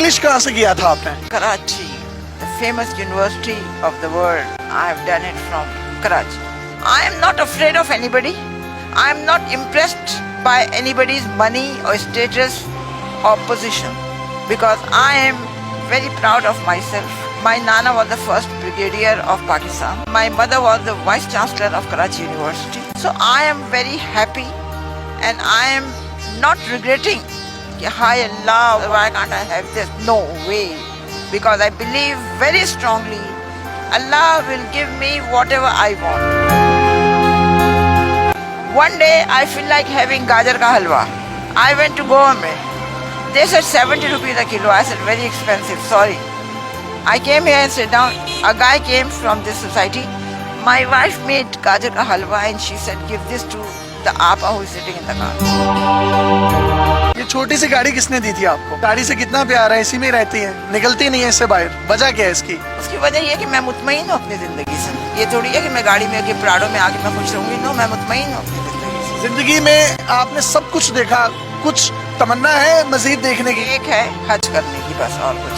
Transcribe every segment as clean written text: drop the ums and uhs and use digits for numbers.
English कहाँ से किया था आपने? Karachi, the famous university of the world. I have done it from Karachi. I am not afraid of anybody. I am not impressed by anybody's money or status or position because I am very proud of myself. My Nana was the first brigadier of Pakistan. My mother was the vice chancellor of Karachi University. So I am very happy and I am not regretting. Hi Allah, why can't I have this? No way. Because I believe very strongly Allah will give me whatever I want. One day I feel like having gajar ka halwa. I went to Goa mein. They said 70 rupees a kilo. I said very expensive, sorry. I came here and sat down. A guy came from this society. My wife made gajar ka halwa and she said give this to the apa who is sitting in the car. ये छोटी सी गाड़ी किसने दी थी आपको? गाड़ी से कितना प्यार है, इसी में रहती है, निकलती नहीं है इससे बाहर। वजह क्या है इसकी? उसकी वजह ये है कि मैं मुतमईन हूँ अपनी जिंदगी से। ये थोड़ी है कि मैं गाड़ी में के प्राड़ों में आके मैं खुश रहूंगी। नो, मैं मुतमईन हूँ अपनी जिंदगी से। जिंदगी में आपने सब कुछ देखा, कुछ तमन्ना है मजीद देखने की? एक है हज करने की, बस, और कुछ।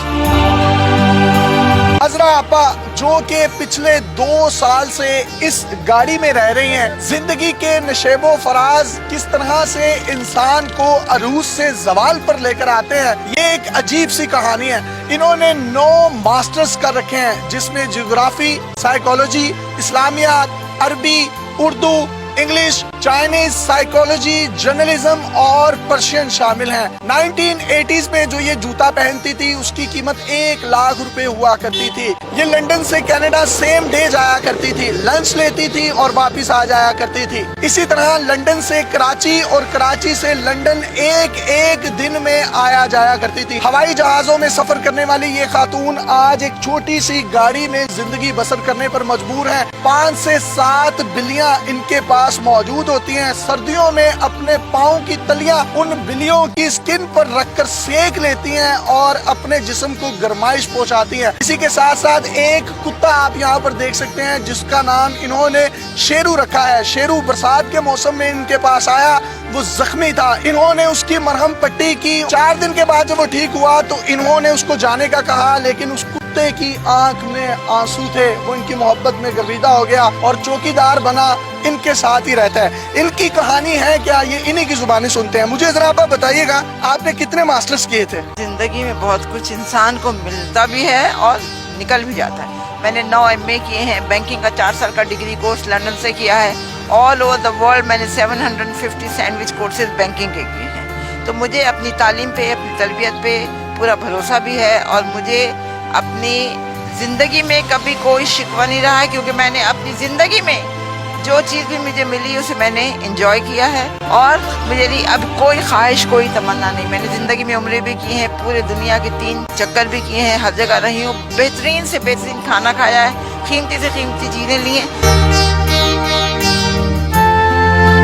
हजरा आपा जो कि पिछले 2 साल से इस गाड़ी में रह रही हैं, जिंदगी के नशेबो फराज किस तरह से इंसान को अरूज से जवाल पर लेकर आते हैं, ये एक अजीब सी कहानी है। इन्होंने 9 मास्टर्स कर रखे हैं जिसमें ज्योग्राफी, साइकोलॉजी, इस्लामियात, अरबी, Urdu, English, Chinese, psychology, journalism और पर्शियन शामिल हैं। 1980s में जो ये जूता पहनती थी उसकी कीमत 1 लाख रुपए हुआ करती थी। ये लंदन से कनाडा सेम डे जाया करती थी, लंच लेती थी और वापस आ जाया करती थी। इसी तरह लंदन से कराची और कराची से लंदन एक दिन में आया जाया करती थी। हवाई जहाजों में सफर करने वाली ये खातून आज एक छोटी सी गाड़ी में जिंदगी बसर करने पर मजबूर है। 5 से 7 बिल्लियां इनके पास मौजूद होती हैं। सर्दियों में अपने पाँव की तलियां उन बिल्लियों की स्किन पर रखकर सेक लेती हैं और अपने जिस्म को गर्माइश पहुंचाती हैं। इसी के साथ साथ एक कुत्ता आप यहाँ पर देख सकते हैं जिसका नाम इन्होंने शेरू रखा है। शेरू बरसात के मौसम में इनके पास आया, वो जख्मी था, इन्होंने उसकी मरहम पट्टी की। 4 दिन के बाद जब वो ठीक हुआ तो इन्होंने उसको जाने का कहा, लेकिन उस कुत्ते की आंख में आंसू थे। वो इनकी मोहब्बत में गर्विदा हो गया और चौकीदार बना, इनके साथ ही रहता है। इनकी कहानी है क्या, ये इन्हीं की जुबानी सुनते हैं। मुझे जरा आप बताइएगा, आपने कितने मास्टर्स किए थे? जिंदगी में बहुत कुछ इंसान को मिलता भी है और निकल भी जाता है। मैंने 9 MA किए हैं, बैंकिंग का 4 साल का डिग्री कोर्स लंदन से किया है। ऑल ओवर द वर्ल्ड मैंने 750 सैंडविच कोर्सेज बैंकिंग के किए हैं। तो मुझे अपनी तालीम पे, अपनी तरबियत पे पूरा भरोसा भी है और मुझे अपनी ज़िंदगी में कभी कोई शिकवा नहीं रहा है, क्योंकि मैंने अपनी ज़िंदगी में जो चीज़ भी मुझे मिली उसे मैंने इंजॉय किया है और मेरी अब कोई ख्वाहिश, कोई तमन्ना नहीं। मैंने ज़िंदगी में उम्रें भी की हैं, पूरे दुनिया के 3 चक्कर भी किए हैं, हर जगह रही हूँ, बेहतरीन से बेहतरीन खाना खाया है, कीमती से कीमती चीज़ें ली हैं।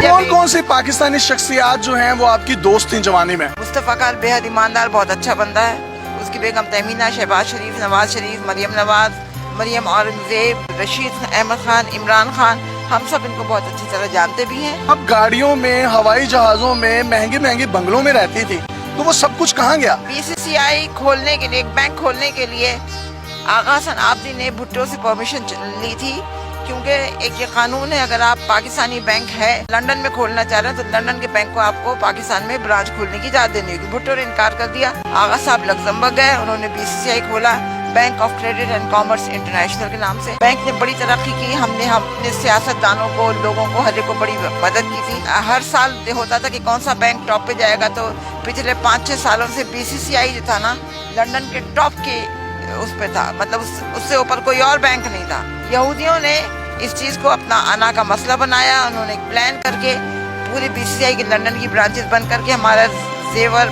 कौन कौन सी पाकिस्तानी शख्सियात जो हैं वो आपकी दोस्त थी जवानी में? मुस्तफ़ा खान बेहद ईमानदार, बहुत अच्छा बंदा है। उसकी बेगम तहमीना, शहबाज शरीफ, नवाज शरीफ, मरियम नवाज, मरियम औरंगजेब, रशीद अहमद खान, इमरान खान, हम सब इनको बहुत अच्छी तरह जानते भी हैं। अब गाड़ियों में, हवाई जहाजों में, महंगे महंगे बंगलों में रहती थी, तो वो सब कुछ कहाँ गया? BCCI खोलने के लिए, एक बैंक खोलने के लिए आगा हसन आबदी ने भुट्टो से परमिशन ली थी, क्योंकि एक ये कानून है, अगर आप पाकिस्तानी बैंक है लंदन में खोलना चाह रहे हैं तो लंदन के बैंक को आपको पाकिस्तान में ब्रांच खोलने की इजाजत देनी होगी। भुट्टो ने इनकार कर दिया। आगा साहब लग्जमबर्ग गए, उन्होंने BCCI खोला, bank of credit and commerce international के नाम से। बैंक ने बड़ी तरक्की की, हमने अपने सियासतदानों को, लोगों को, हर एक को बड़ी मदद की थी। हर साल होता था कि कौन सा बैंक टॉप पे जाएगा, तो पिछले 5-6 सालों से BCCI जो था ना, लंदन के टॉप के उस पे था, मतलब उससे ऊपर कोई और बैंक नहीं था। यहूदियों ने इस चीज़ को अपना आना का मसला बनाया। उन्होंने एक प्लान करके पूरी BCCI की लंदन की ब्रांचेस बंद करके हमारा जेवर,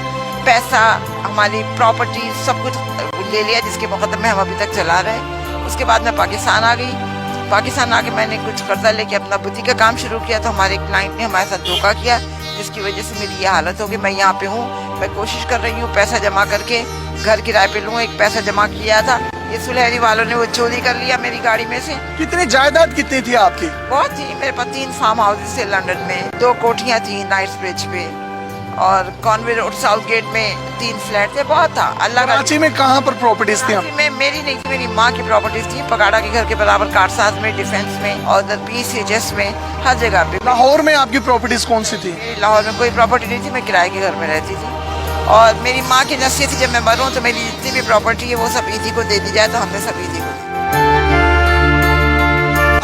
पैसा, हमारी प्रॉपर्टी सब कुछ ले लिया, जिसके मुकदमे हम अभी तक चला रहे हैं। उसके बाद मैं पाकिस्तान आ गई। पाकिस्तान आके मैंने कुछ कर्जा लेके अपना बुटीक का काम शुरू किया, तो हमारे क्लाइंट ने हमारे साथ धोखा किया, जिसकी वजह से मेरी ये हालत हो गई। मैं यहाँ पे हूँ, मैं कोशिश कर रही हूँ पैसा जमा करके घर किराए पे लूँ। एक पैसा जमा किया था, ये सुलहरी वालों ने वो चोरी कर लिया मेरी गाड़ी में से। कितनी जायदाद कितनी थी आपकी? बहुत थी, मेरे पास 3 फार्म हाउसेस थे लंदन में, 2 कोठियाँ थी नाइट्स ब्रिज पे, और कॉन्वे रोड साउथ गेट में 3 फ्लैट थे, बहुत था। अल्लाह का। कराची में कहाँ पर प्रॉपर्टीज थी? कराची में मेरी नहीं थी, मेरी माँ की प्रॉपर्टीज थी, पगाड़ा के घर के बराबर, कारसाज में, डिफेंस में और उधर PCHS में, हर जगह पे। लाहौर में आपकी प्रॉपर्टीज कौन सी थी? लाहौर में कोई प्रॉपर्टी नहीं थी, मैं किराए के घर में रहती थी। और मेरी माँ की नसीहत थी जब मैं मरूँ तो मेरी जितनी भी प्रॉपर्टी है वो सब ईदी को दे दी जाए, तो हमने सब ईदी को दी।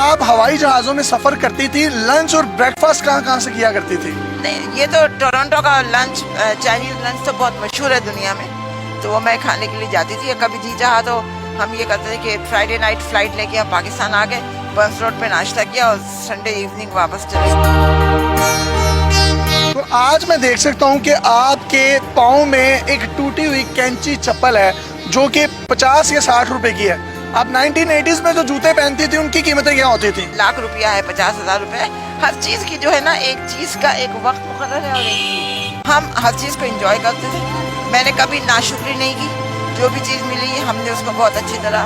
आप हवाई जहाजों में सफर करती थी, लंच और ब्रेकफास्ट कहाँ से किया करती थी? नहीं, ये तो टोरंटो का लंच, चाइनीज लंच तो बहुत मशहूर है दुनिया में, तो वो मैं खाने के लिए जाती थी। कभी जी चाहा तो हम ये करते थे कि फ्राइडे नाइट फ्लाइट लेके हम पाकिस्तान आ गए, बर्न्स रोड पे नाश्ता किया और संडे इवनिंग वापस चले। तो आज मैं देख सकता हूँ कि आपके पाँव में एक टूटी हुई कैंची चप्पल है जो कि 50 या 60 रुपए की है। आप 1980s में जो जूते पहनती थी उनकी कीमतें क्या होती थी? लाख रुपया है, 50,000 रुपए। हर चीज की जो है ना, एक चीज का एक वक्त मुकर्रर है और एक हम हर चीज को एंजॉय करते थे। मैंने कभी नाशुक्री नहीं की, जो भी चीज मिली हमने उसको बहुत अच्छी तरह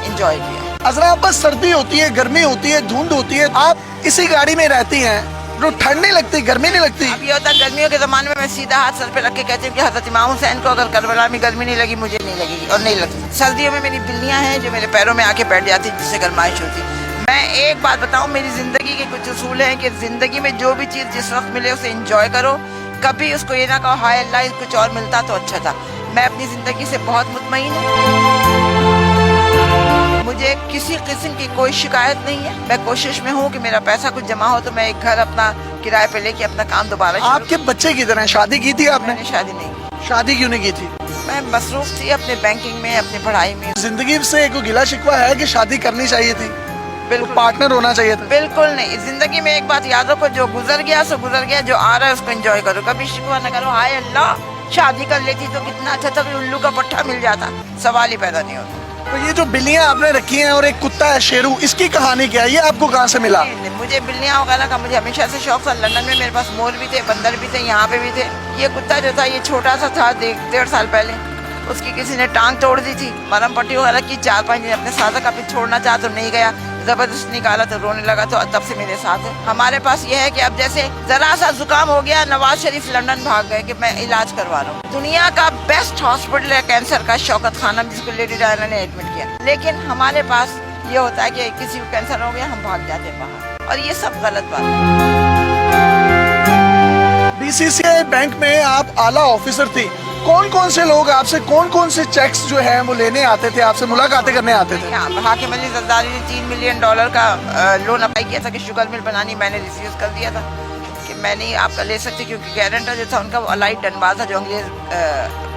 एंजॉय किया। अजरा, बस सर्दी होती है, गर्मी होती है, धुंध होती है, आप इसी गाड़ी में रहती हैं, जो ठंड नहीं लगती, गर्मी नहीं लगती? अब ये होता है गर्मियों के ज़माने में मैं सीधा हाथ सर पे रख के कहती हूँ कि हज़रत इमाम हुसैन को अगर करबला में गर्मी नहीं लगी, मुझे नहीं लगेगी और नहीं लगती। सर्दियों में मेरी बिल्लियाँ हैं जो मेरे पैरों में आके बैठ जाती, जिससे गर्माइश होती। मैं एक बात बताऊँ, मेरी ज़िंदगी के कुछ उसूल हैं कि ज़िंदगी में जो भी चीज़ जिस वक्त मिले उसे इंजॉय करो। कभी उसको ये ना कहो हाय अल्लाह कुछ और मिलता तो अच्छा था। मैं अपनी ज़िंदगी से बहुत मुतमईन हूँ, मुझे किसी किस्म की कोई शिकायत नहीं है। मैं कोशिश में हूँ कि मेरा पैसा कुछ जमा हो तो मैं एक घर अपना किराए पे लेके अपना काम दोबारा। आपके बच्चे किधर हैं? शादी की थी आपने? मैंने शादी नहीं की। शादी क्यों नहीं की थी? मैं मसरूफ थी अपने बैंकिंग में, अपनी पढ़ाई में। जिंदगी से कोई गिला शिकवा है कि शादी करनी चाहिए थी? बिल्कुल पार्टनर होना चाहिए था? बिल्कुल नहीं। जिंदगी में एक बात याद रखो, जो गुजर गया सो गुजर गया, जो आ रहा है उसको एंजॉय करो, कभी शिकवा न करो हाय अल्लाह शादी कर लेती तो कितना अच्छा था, उल्लू का पट्टा मिल जाता, सवाल ही पैदा नहीं होता। तो ये जो बिल्लियां आपने रखी हैं और एक कुत्ता है शेरू, इसकी कहानी क्या है? ये आपको कहाँ से मिला? मुझे बिल्लियाँ वगैरह का मुझे हमेशा से शौक था। लंदन में मेरे पास मोर भी थे, बंदर भी थे, यहाँ पे भी थे। ये कुत्ता जो था ये छोटा सा था, 1.5 साल पहले उसकी किसी ने टांग तोड़ दी थी, मरहम पट्टी वगैरह की। 4-5 दिन अपने साथ का छोड़ना चाहा तो नहीं गया, जबरदस्त निकाला तो रोने लगा, तो तब से मेरे साथ है। हमारे पास ये है कि अब जैसे जरा सा जुकाम हो गया, नवाज शरीफ लंदन भाग गए कि मैं इलाज करवा रहा हूँ। दुनिया का बेस्ट हॉस्पिटल है कैंसर का, शौकत खाना, जिसको लेडी डायना ने एडमिट किया। लेकिन हमारे पास ये होता है कि किसी को कैंसर हो गया हम भाग जाते हैं बाहर, और ये सब गलत बात है। BCCI बैंक में आप आला ऑफिसर थी, कौन कौन से लोग आपसे कौन कौन से चेक्स जो है वो लेने आते थे, आपसे मुलाकातें करने आते थे? हाकिम अली जरदारी ने $3 मिलियन का लोन अप्लाई किया था कि शुगर मिल बनानी, मैंने रिफ्यूज कर दिया था कि मैं नहीं आपका ले सकती, क्योंकि गारंटर जो था उनका अलाइड डनबाज था जो अंग्रेज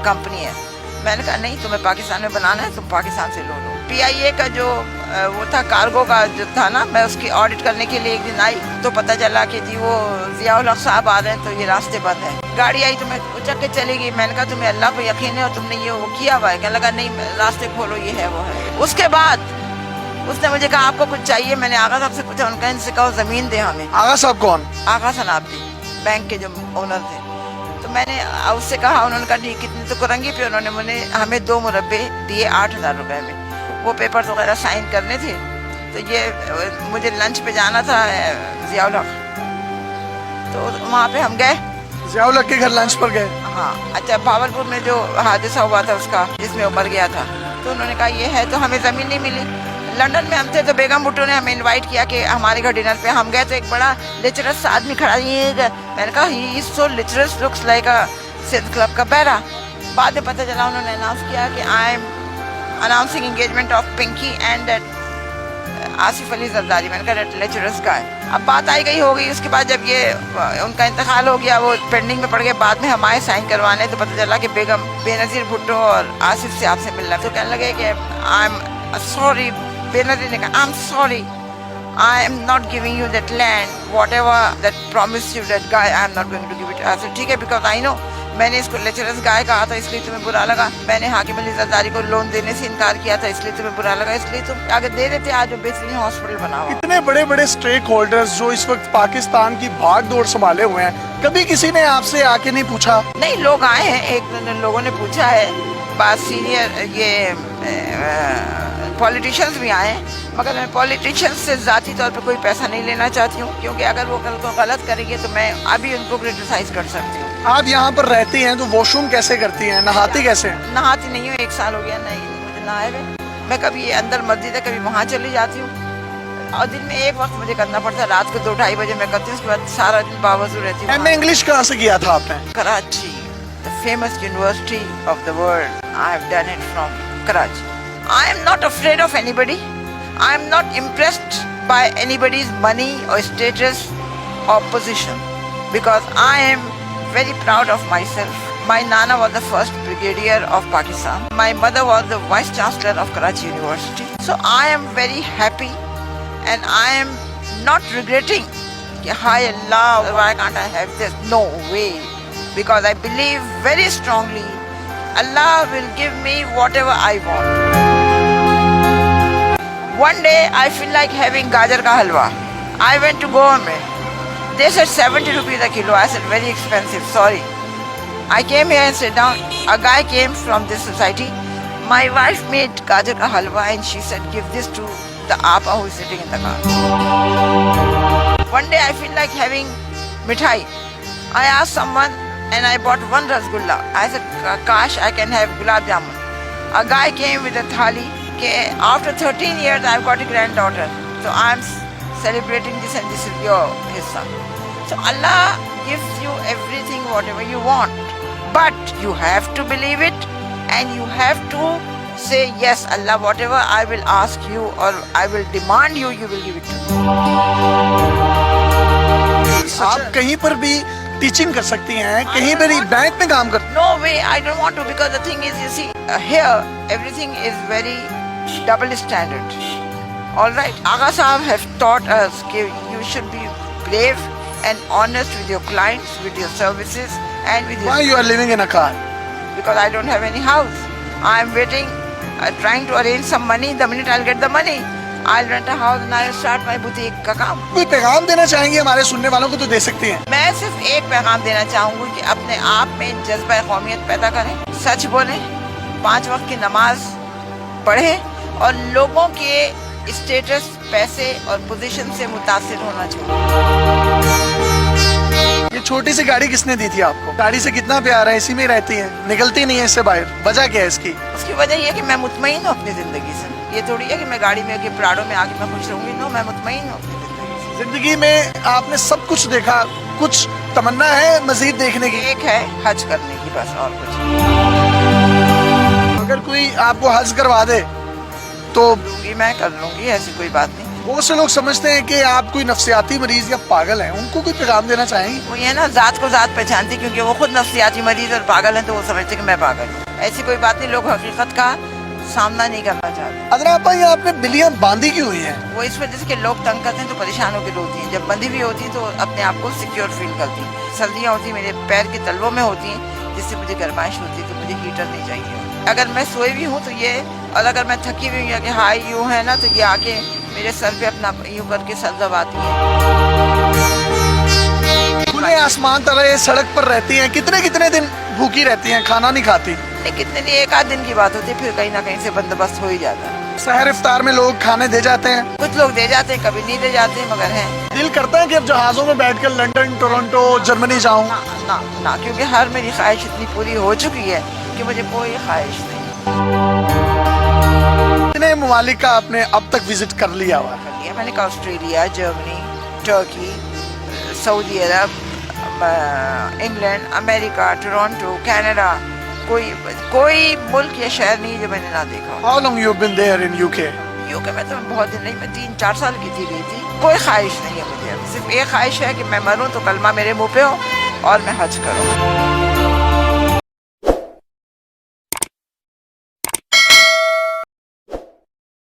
कंपनी है। मैंने कहा नहीं, तुम्हें पाकिस्तान में बनाना है, तुम पाकिस्तान से लो। PIA का जो वो था कार्गो का जो था ना, मैं उसकी ऑडिट करने के लिए एक दिन आई तो पता चला कि जी वो जियाउल हक साहब आ रहे हैं, तो ये रास्ते बंद है। गाड़ी आई तो मैं उचक के चली गई। मैंने कहा तुम्हें अल्लाह पे यकीन है और तुमने ये वो किया हुआ है? कहने लगा नहीं रास्ते खोलो, ये है वो है। उसके बाद उसने मुझे कहा आपको कुछ चाहिए? मैंने आगा साहब से पूछा, उनका इनसे कहो जमीन दे हमें। आगा साहब कौन? आगा सनाब जी, बैंक के जो ओनर थे। तो मैंने उससे कहा, उन्होंने कहा ठीक, कितने तो कुरंगी पे उन्होंने हमें 2 मुरब्बे दिए 8,000 रुपये में। वो पेपर्स वगैरह साइन करने थे, तो ये मुझे लंच पे जाना था जियाउल हक, तो वहाँ पे हम गए। जियाउल हक के घर लंच पर गए? हाँ। अच्छा, भावलपुर में जो हादसा हुआ था उसका, जिसमें वो मर गया था, तो उन्होंने कहा ये है, तो हमें ज़मीन नहीं मिली। लंदन में हम थे तो बेगम भुट्टो ने हमें इनवाइट किया कि हमारे घर डिनर पे। हम गए तो एक बड़ा लिटरस आदमी खड़ा, ये मैंने कहा he is so ludicrous, looks like a Sindh club का बैरा। बाद में पता चला उन्होंने अनाउंस किया कि I am announcing engagement of Pinky and Asif Ali Zardari. मैंने कहा दैट लिटरस गाय। अब बात आई गई हो गई। उसके बाद जब ये उनका इंतकाल हो गया, वो पेंडिंग में पड़ गए, बाद में हमारे साइन करवाने, तो पता चला कि बेगम बेनज़ीर भुट्टो और आसिफ से आपसे मिलना। तो कहने लगे कि आई एम सॉरी। बेनज़ीर ने कहा I am sorry, I am not giving you that land, whatever that promised you that guy, I am not going to give it. I said ठीक है, because I know मैंने इसको लेचरस गाय कहा था इसलिए तुम्हें बुरा लगा। मैंने हाकिम अली जरदारी को लोन देने से इनकार किया था इसलिए तुम्हें बुरा लगा, इसलिए तुम आगे दे देते, आज जो बेहतरीन हॉस्पिटल बना हुआ। इतने बड़े बड़े स्टेक होल्डर्स जो इस वक्त पाकिस्तान की भाग दौड़ संभाले हुए हैं, कभी किसी ने आपसे आके नहीं पूछा? नहीं, लोग आए हैं, एक लोगों ने पूछा है, बात सीनियर ये पॉलिटिशियंस भी आए हैं, मगर मैं पॉलिटिशियंस से ज़ाती तौर पे कोई पैसा नहीं लेना चाहती हूँ, क्योंकि अगर वो कल को गलत करेंगे तो मैं अभी उनको क्रिटिसाइज कर सकती हूँ। आप यहाँ पर रहती हैं तो वॉशरूम कैसे करती हैं, नहाती कैसे हैं? नहाती नहीं हूँ, 1 साल हो गया नहीं मुझे नहाए हुए। मैं कभी अंदर मस्जिद है कभी वहाँ चली जाती हूँ और दिन में एक वक्त मुझे करना पड़ता है, रात को 2-2:30 बजे मैं करती हूँ, उसके बाद सारा दिन बावजूद रहती हूँ। एमए इंग्लिश कहाँ से किया था आपने? Karachi, the famous university of the world. I have done it from Karachi. I am not afraid of anybody. I am not impressed by anybody's money or status or position because I am very proud of myself. My Nana was the first brigadier of Pakistan. My mother was the vice chancellor of Karachi University. So I am very happy and I am not regretting. Hi Allah, why can't I have this? No way. Because I believe very strongly Allah will give me whatever I want. One day I feel like having gajar ka halwa. I went to Goa mein. They said 70 rupees a kilo. I said very expensive, sorry. I came here and sat down. A guy came from this society. My wife made gajar ka halwa and she said give this to the Apa who is sitting in the car. One day I feel like having mithai. I asked someone and I bought one rasgulla. I said, Kash, I can have gulab jamun. A guy came with a thali. After 13 years, I've got a granddaughter. So I'm celebrating this and this is your hissa. So Allah gives you everything, whatever you want. But you have to believe it and you have to say, yes, Allah, whatever I will ask you or I will demand you, you will give it to me. आप कहीं पर भी teaching कर सकती हैं, कहीं पर भी बैंक में काम कर। No way, I don't want to because the thing is, you see, here everything is very double standard. All right, Agha Sahab have taught us that you should be brave and honest with your clients, with your services, and with your. Why you are living in a car? Because I don't have any house. I am waiting, trying to arrange some money. The minute I'll get the money, I'll rent a house and I'll start my boutique का काम. कोई पैगाम देना चाहेंगे हमारे सुनने वालों को तो दे सकती हैं. मैं सिर्फ एक पैगाम देना चाहूँगी कि अपने आप में जज्बा कौमियत पैदा करें, सच बोलें, 5 वक्त की नमाज पढ़ें और लोगों के स्टेटस, पैसे और पोजीशन से मुतासिर होना चाहिए. ये छोटी सी गाड़ी किसने दी थी आपको? गाड़ी से कितना प्यार है, इसी में रहती है, निकलती नहीं है इससे बाहर. वजह क्या है इसकी? उसकी वजह ये है कि मैं मुतमईन हूँ अपनी जिंदगी से. ये थोड़ी है कि मैं गाड़ी में प्राड़ों में आके मैं खुश रहूंगी. नो, मैं मुतमईन हूँ अपनी जिंदगी से. जिंदगी में आपने सब कुछ देखा, कुछ तमन्ना है मजीद देखने की? एक है हज करने की, बस, और कुछ. अगर कोई आपको हज करवा दे तो मैं कर लूंगी, ऐसी कोई बात नहीं. बहुत से लोग समझते हैं कि आप कोई नफ्सियाती मरीज या पागल हैं, उनको कोई पैगाम देना चाहेंगे? वो ये ना जात को जात पहचानती, क्योंकि वो खुद नफ्सियाती मरीज और पागल हैं तो वो समझते कि मैं पागल हूँ. ऐसी कोई बात नहीं. लोग हकीकत का सामना नहीं करना चाहते. अदरा भाई, आपने बिल्लियां बांधी क्यों हुई हैं? वो इस वजह से कि लोग तंग करते हैं तो परेशान होकर रोती हैं. जब बंधी हुई होती है तो अपने आप को सिक्योर फील करती. सर्दियाँ होती मेरे पैर के तलवों में होती हैं, जिससे मुझे गर्माइश होती है, तो मुझे हीटर नहीं चाहिए. अगर मैं सोई भी हूँ तो ये, और अगर मैं थकी हुई हूँ कि हाई यूँ है ना, तो ये आके मेरे सर पे अपना यूँ करके सर दबाती है. खुले आसमान तले सड़क पर रहती हैं, कितने दिन भूखी रहती हैं, खाना नहीं खाती? कितने दिन, 1 आध दिन की बात होती है, फिर कहीं ना कहीं से बंदोबस्त हो ही जाता है. सहर इफ्तार में लोग खाने दे जाते हैं? कुछ लोग दे जाते हैं, कभी नहीं दे जाते, मगर हैं. दिल करता है कि अब जहाजों में बैठकर लंदन, टोरंटो, जर्मनी जाऊं? ना, क्योंकि हर मेरी ख्वाहिश इतनी पूरी हो चुकी है कि मुझे कोई ख्वाहिश नहीं. कितने ममालिक का आपने अब तक विजिट कर लिया हुआ? मैंने कहा ऑस्ट्रेलिया, जर्मनी, टर्की, सऊदी अरब, इंग्लैंड, अमेरिका, टोरंटो, कनाडा. कोई मुल्क या शहर नहीं जो मैंने ना देखा. How long you been there in UK? UK में तो मैं बहुत दिन नहीं, मैं 3-4 साल की थी, गई थी. कोई ख्वाहिश नहीं है मुझे. सिर्फ एक ख्वाहिश है कि मैं मरूं तो कलमा मेरे मुंह पे हो और मैं हज करूं.